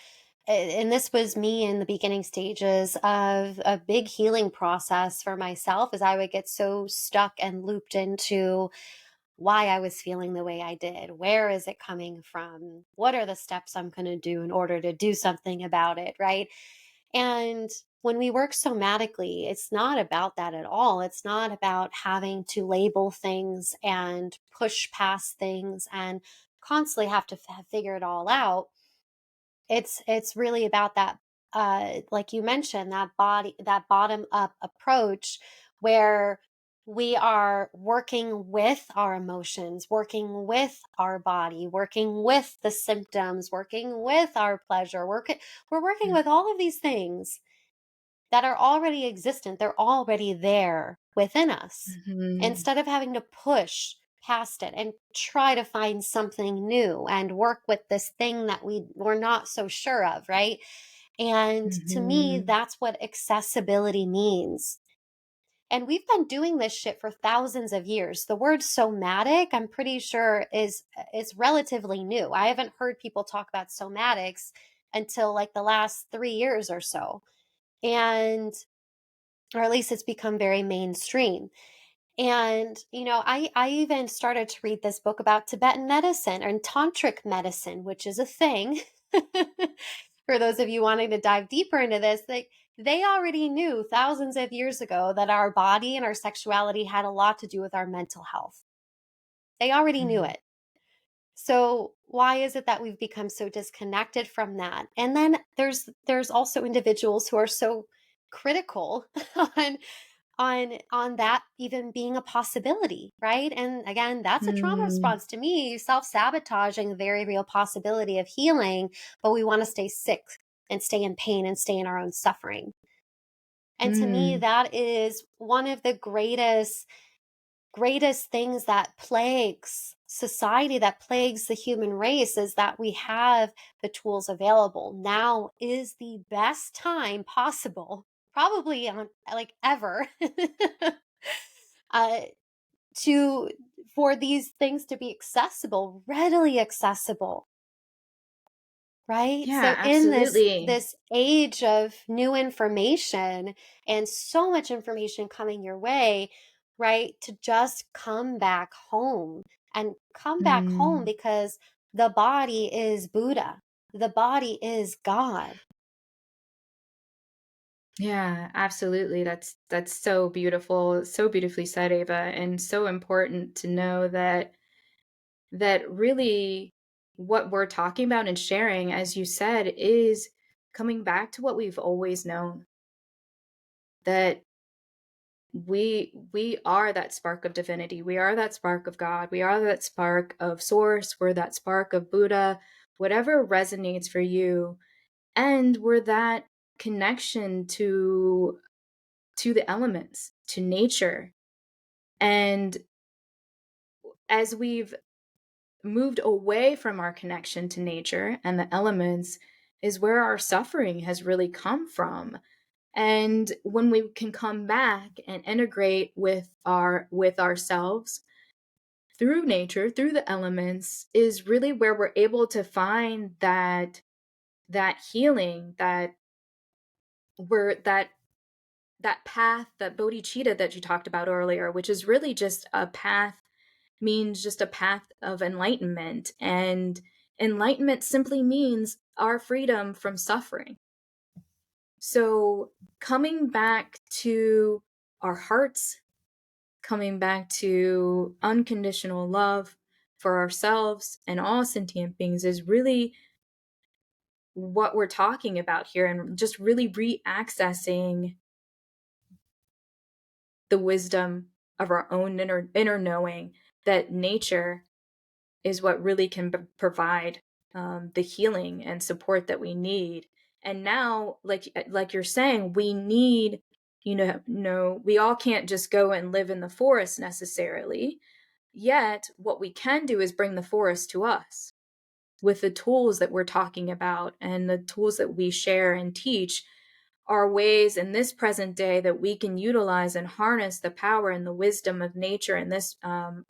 and this was me in the beginning stages of a big healing process for myself, as I would get so stuck and looped into why I was feeling the way I did. Where is it coming from? What are the steps I'm going to do in order to do something about it? Right. And when we work somatically, it's not about that at all. It's not about having to label things and push past things and constantly have to figure it all out. It's really about that, like you mentioned, that bottom up approach where we are working with our emotions, working with our body, working with the symptoms, working with our pleasure, we're working with all of these things that are already existent. They're already there within us. Mhm. Instead of having to push past it and try to find something new and work with this thing that we're not so sure of, right? And to me, Mhm. that's what accessibility means. And we've been doing this shit for thousands of years. The word somatic, I'm pretty sure is relatively new. I haven't heard people talk about somatics until like the last 3 years or so. And or at least it's become very mainstream. And, I even started to read this book about Tibetan medicine and Tantric medicine, which is a thing. For those of you wanting to dive deeper into this, they already knew thousands of years ago that our body and our sexuality had a lot to do with our mental health. They already knew Mm. it. So why is it that we've become so disconnected from that? And then there's also individuals who are so critical on on that even being a possibility, right? And again, that's a trauma Mm. response to me, self-sabotaging the very real possibility of healing, but we want to stay sick and stay in pain and stay in our own suffering. And to me, Mm. that is one of the greatest things that plagues society, that plagues the human race, is that we have the tools available. Now is the best time possible, probably like ever, uh, to for these things to be accessible, readily accessible, right? Yeah, So in this absolutely. this age of new information and so much information coming your way, right? To just come back home and come back home Mm. because the body is Buddha. The body is God. Yeah, absolutely. That's so beautiful, so beautifully said, Ava, and so important to know that really what we're talking about and sharing, as you said, is coming back to what we've always known, that we are that spark of divinity. We are that spark of God. We are that spark of source. We're that spark of Buddha, whatever resonates for you. And we're that connection to the elements, to nature. And as we've moved away from our connection to nature and the elements is where our suffering has really come from. And when we can come back and integrate with ourselves through nature, through the elements, is really where we're able to find that healing, that that path, that bodhicitta that you talked about earlier, which is really just a path, means just a path of enlightenment. And enlightenment simply means our freedom from suffering. So coming back to our hearts, coming back to unconditional love for ourselves and all sentient beings is really what we're talking about here, and just really re-accessing the wisdom of our own inner knowing that nature is what really can provide the healing and support that we need. And now, like you're saying, we need, no, we all can't just go and live in the forest necessarily. Yet, what we can do is bring the forest to us with the tools that we're talking about and the tools that we share and teach are ways in this present day that we can utilize and harness the power and the wisdom of nature and this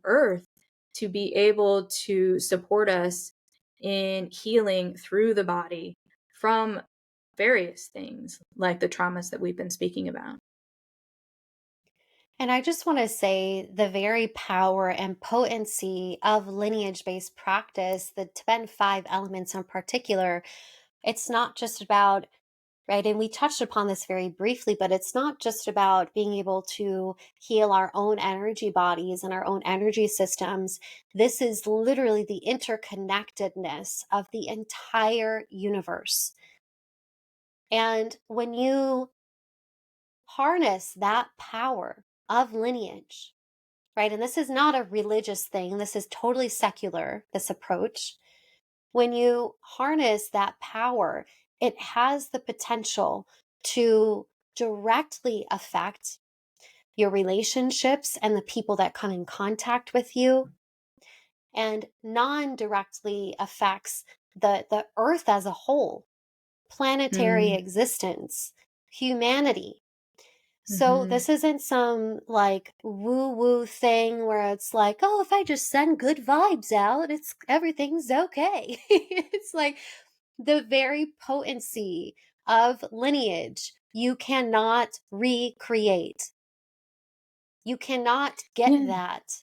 earth to be able to support us in healing through the body from various things like the traumas that we've been speaking about. And I just want to say the very power and potency of lineage based practice, the Tibetan five elements in particular, it's not just about, right? And we touched upon this very briefly, but it's not just about being able to heal our own energy bodies and our own energy systems. This is literally the interconnectedness of the entire universe. And when you harness that power of lineage, right? And this is not a religious thing, this is totally secular, this approach. When you harness that power, it has the potential to directly affect your relationships and the people that come in contact with you. and non-directly affects the earth as a whole, planetary Mm. existence, humanity. So Mm-hmm. this isn't some like woo-woo thing where it's like, oh, if I just send good vibes out, it's everything's okay. It's like the very potency of lineage you cannot recreate. You cannot get Yeah. that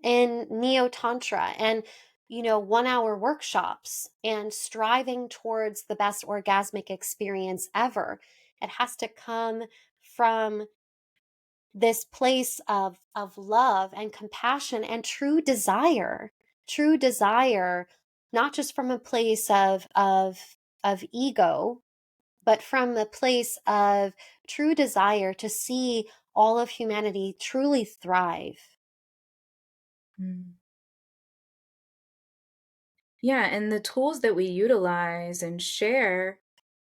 in neo tantra and 1 hour workshops and striving towards the best orgasmic experience ever. It has to come from this place of love and compassion and true desire, not just from a place of ego, but from a place of true desire to see all of humanity truly thrive. Mm. Yeah, and the tools that we utilize and share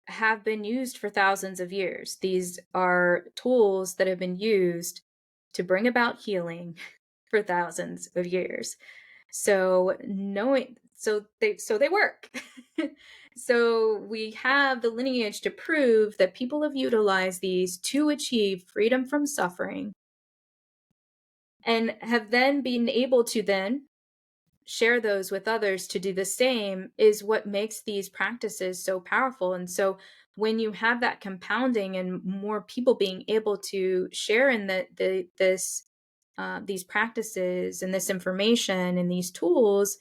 have been used for thousands of years. These are tools that have been used to bring about healing for thousands of years. So they work. So we have the lineage to prove that people have utilized these to achieve freedom from suffering and have then been able to then share those with others to do the same is what makes these practices so powerful. And so when you have that compounding and more people being able to share in these practices and this information and these tools,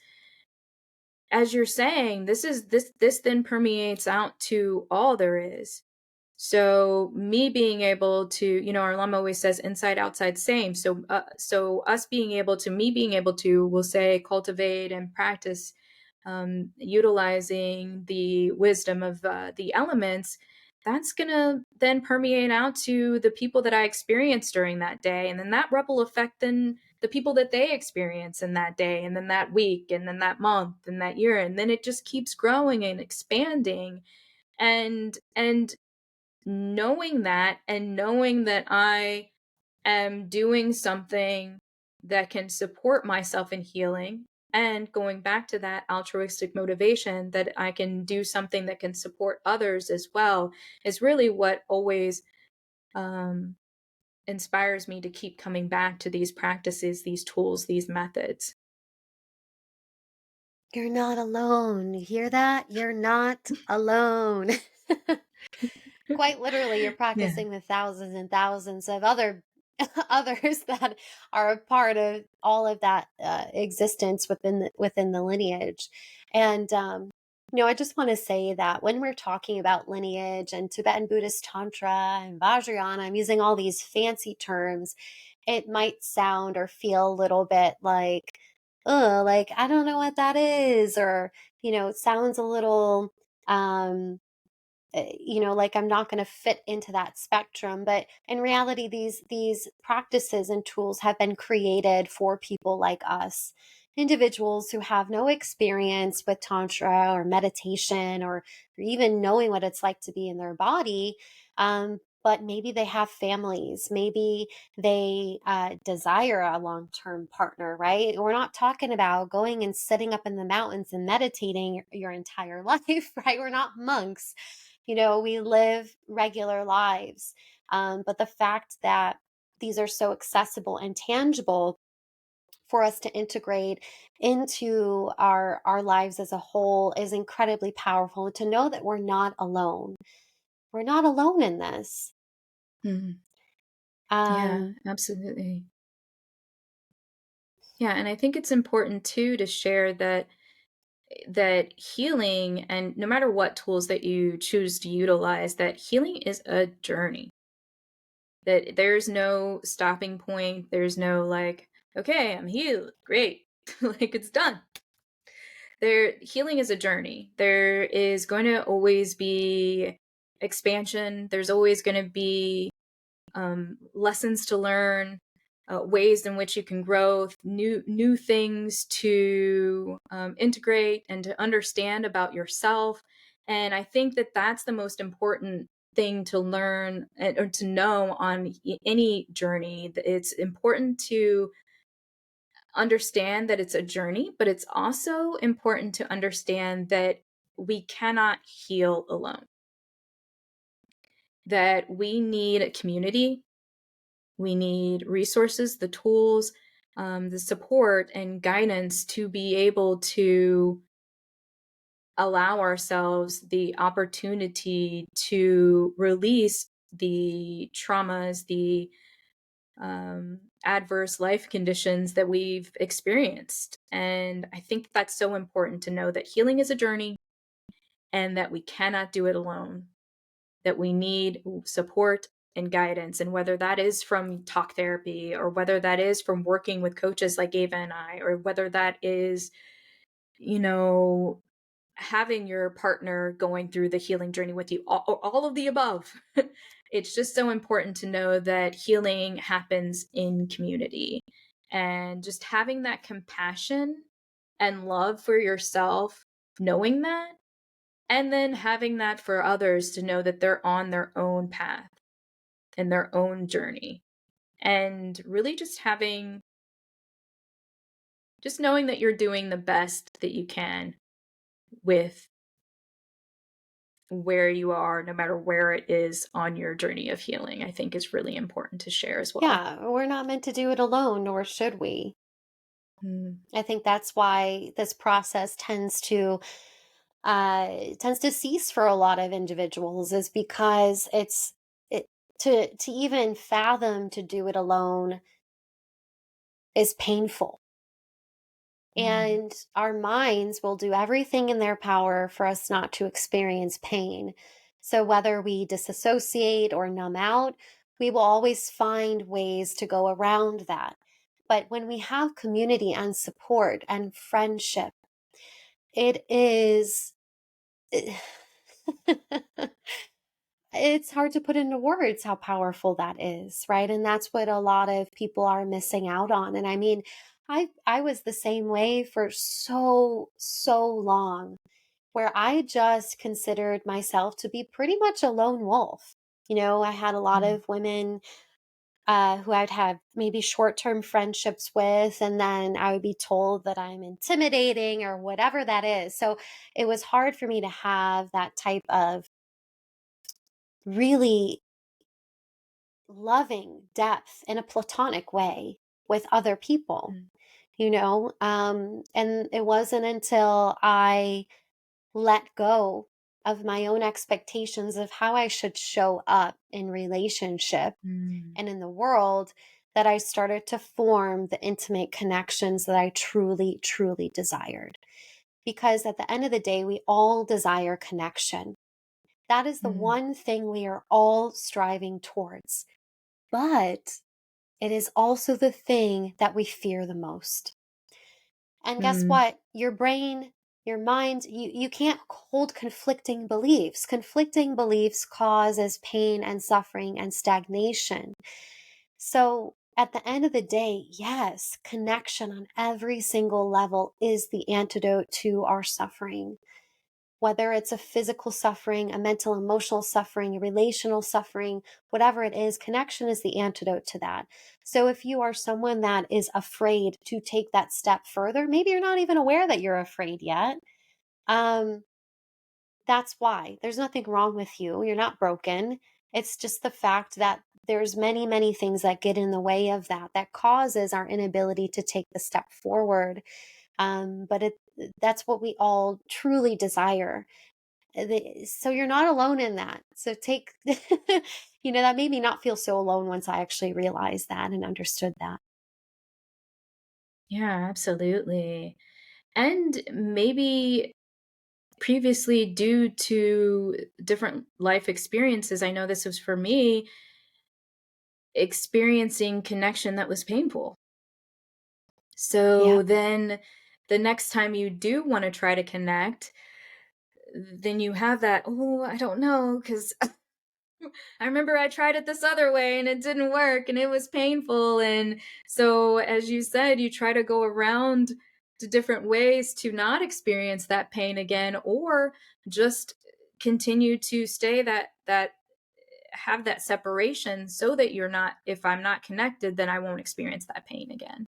as you're saying, this then permeates out to all there is. So me being able to, our Lama always says inside, outside, same. So us being able to, me being able to, we'll say, cultivate and practice, utilizing the wisdom of the elements. That's gonna then permeate out to the people that I experience during that day, and then that ripple effect then the people that they experience in that day, and then that week, and then that month, and that year, and then it just keeps growing and expanding, and knowing that and knowing that I am doing something that can support myself in healing and going back to that altruistic motivation that I can do something that can support others as well is really what always um, inspires me to keep coming back to these practices, these tools, these methods. You're not alone. You hear that? You're not alone. Quite literally, you're Yeah. practicing with thousands and thousands of other others that are a part of all of that existence within the lineage. And I just want to say that when we're talking about lineage and Tibetan Buddhist Tantra and Vajrayana, I'm using all these fancy terms. It might sound or feel a little bit like, like I don't know what that is, or it sounds a little like I'm not going to fit into that spectrum. But in reality, these practices and tools have been created for people like us, individuals who have no experience with tantra or meditation, or even knowing what it's like to be in their body. But maybe they have families, maybe they desire a long-term partner, right? We're not talking about going and sitting up in the mountains and meditating your entire life, right? We're not monks. We live regular lives. But the fact that these are so accessible and tangible for us to integrate into our lives as a whole is incredibly powerful. And to know that we're not alone. We're not alone in this. Mhm. Yeah, Um, absolutely. Yeah, and I think it's important too to share that healing, and no matter what tools that you choose to utilize, that healing is a journey, that there's no stopping point, there's no like, okay, I'm healed, great, like it's done. Healing is a journey. There is going to always be expansion, there's always going to be lessons to learn, ways in which you can grow, new things to integrate and to understand about yourself. And I think that that's the most important thing to learn or to know on any journey. It's important to understand that it's a journey, but it's also important to understand that we cannot heal alone, that we need a community, we need resources, the tools, the support and guidance to be able to allow ourselves the opportunity to release the traumas, the adverse life conditions that we've experienced. And I think that's so important to know that healing is a journey and that we cannot do it alone, that we need support and guidance. And whether that is from talk therapy, or whether that is from working with coaches like Ava and I, or whether that is, you know, having your partner going through the healing journey with you, all of the above. It's just so important to know that healing happens in community, and just having that compassion and love for yourself, knowing that, and then having that for others to know that they're on their own path and their own journey. And really just knowing that you're doing the best that you can with where you are, no matter where it is on your journey of healing, I think is really important to share as well. Yeah, we're not meant to do it alone, nor should we. Mm, I think that's why this process tends to cease for a lot of individuals, is because it to even fathom to do it alone is painful. mm, And our minds will do everything in their power for us not to experience pain. So, whether we disassociate or numb out, we will always find ways to go around that. But when we have community and support and friendship, it is. It's hard to put into words how powerful that is, right? And that's what a lot of people are missing out on. And I mean, I was the same way for so long, where I just considered myself to be pretty much a lone wolf. I had a lot mm, of women who I'd have maybe short-term friendships with, and then I would be told that I'm intimidating or whatever that is. So it was hard for me to have that type of really loving depth in a platonic way with other people, mm, and it wasn't until I let go of my own expectations of how I should show up in relationship mm, and in the world that I started to form the intimate connections that I truly, truly desired. Because at the end of the day, we all desire connection. That is the mm, one thing we are all striving towards. But it is also the thing that we fear the most. And guess mm, what? Your brain, your mind, you can't hold conflicting beliefs. Conflicting beliefs causes pain and suffering and stagnation. So at the end of the day, yes, connection on every single level is the antidote to our suffering. Whether it's a physical suffering, a mental, emotional suffering, a relational suffering, whatever it is, connection is the antidote to that. So if you are someone that is afraid to take that step further, maybe you're not even aware that you're afraid yet. Um, that's why. There's nothing wrong with you. You're not broken. It's just the fact that there's many, many things that get in the way of that causes our inability to take the step forward. But that's what we all truly desire. So you're not alone in that. So take, that made me not feel so alone once I actually realized that and understood that. yeah, absolutely. And maybe previously, due to different life experiences, I know this was for me, experiencing connection that was painful. Yeah. So then the next time you do want to try to connect, then you have that, oh, I don't know, because I remember I tried it this other way and it didn't work and it was painful. And so, as you said, you try to go around to different ways to not experience that pain again, or just continue to stay that have that separation so that you're not, if I'm not connected, then I won't experience that pain again.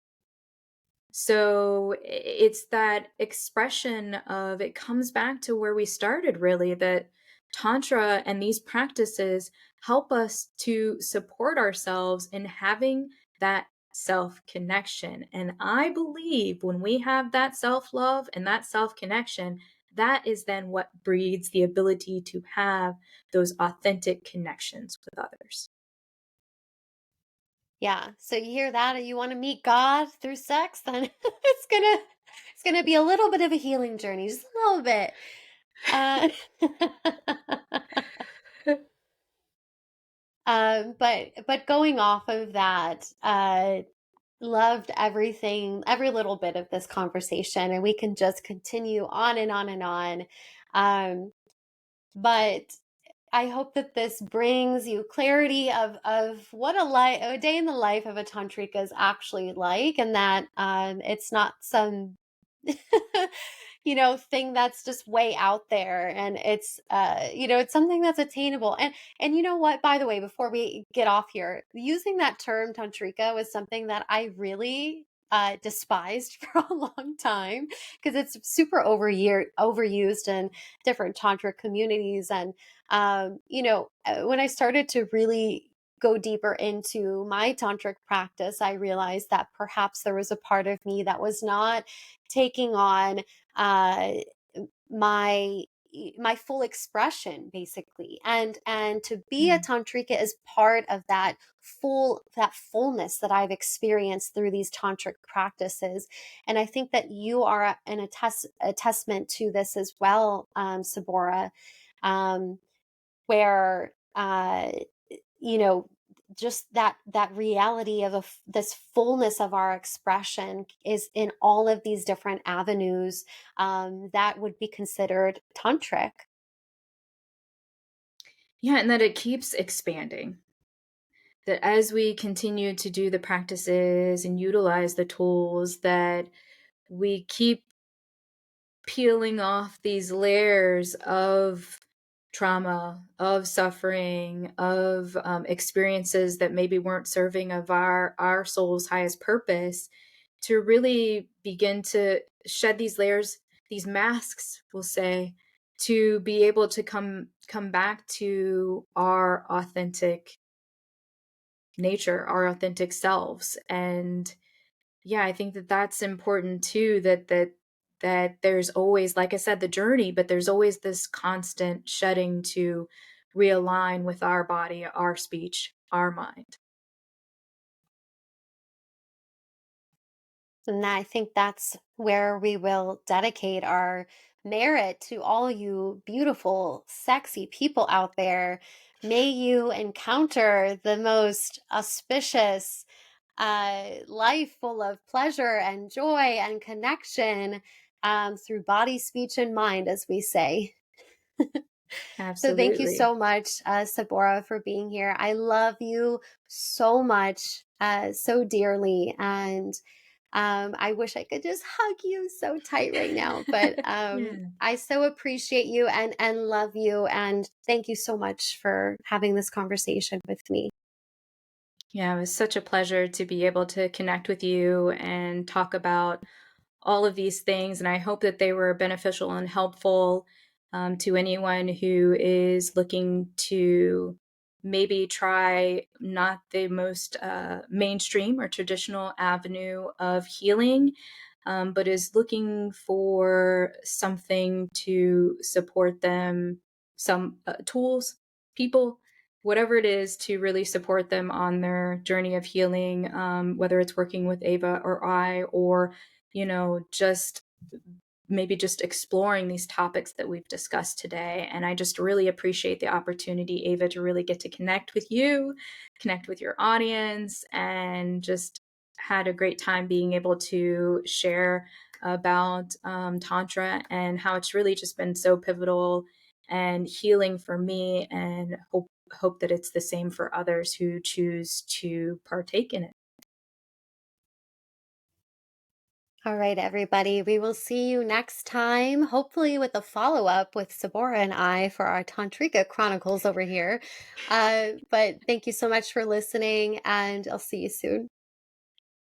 So it's that expression of, it comes back to where we started, really, that Tantra and these practices help us to support ourselves in having that self connection. And I believe when we have that self love and that self connection, that is then what breeds the ability to have those authentic connections with others. Yeah. So you hear that and you want to meet God through sex, then it's gonna be a little bit of a healing journey, just a little bit. Uh, but going off of that, loved everything, every little bit of this conversation, and we can just continue on and on and on. But I hope that this brings you clarity of what a day in the life of a tantrika is actually like, and that it's not some thing that's just way out there, and it's it's something that's attainable. And you know what, by the way, before we get off here, using that term tantrika was something that I really despised for a long time, because it's super overused in different tantra communities. And when I started to really go deeper into my tantric practice, I realized that perhaps there was a part of me that was not taking on uh, my my full expression, basically. And to be a Mm. tantrika is part of that fullness that I've experienced through these tantric practices. And I think that you are a testament to this as well, Ceborah, um, where you know just that reality of this fullness of our expression is in all of these different avenues that would be considered tantric. Yeah, and that it keeps expanding. That as we continue to do the practices and utilize the tools, that we keep peeling off these layers of trauma, of suffering, of experiences that maybe weren't serving of our soul's highest purpose, to really begin to shed these layers, these masks, we'll say, to be able to come back to our authentic nature, our authentic selves. And yeah, I think that that's important too, that there's always, like I said, the journey, but there's always this constant shedding to realign with our body, our speech, our mind. And I think that's where we will dedicate our merit to all you beautiful, sexy people out there. May you encounter the most auspicious life full of pleasure and joy and connection through body, speech, and mind, as we say. So thank you Absolutely. so much, Ceborah, for being here. I love you so much, so dearly. And I wish I could just hug you so tight right now, but Yeah. I so appreciate you and love you. And thank you so much for having this conversation with me. Yeah, it was such a pleasure to be able to connect with you and talk about all of these things. And I hope that they were beneficial and helpful to anyone who is looking to maybe try not the most mainstream or traditional avenue of healing, but is looking for something to support them, some tools, people, whatever it is, to really support them on their journey of healing, whether it's working with Ava or I, or just maybe just exploring these topics that we've discussed today. And I just really appreciate the opportunity, Ava, to really get to connect with you, connect with your audience, and just had a great time being able to share about Tantra and how it's really just been so pivotal and healing for me, and hope that it's the same for others who choose to partake in it. All right, everybody. We will see you next time, hopefully with a follow up with Ceborah and I for our Tantrika Chronicles over here. But thank you so much for listening, and I'll see you soon.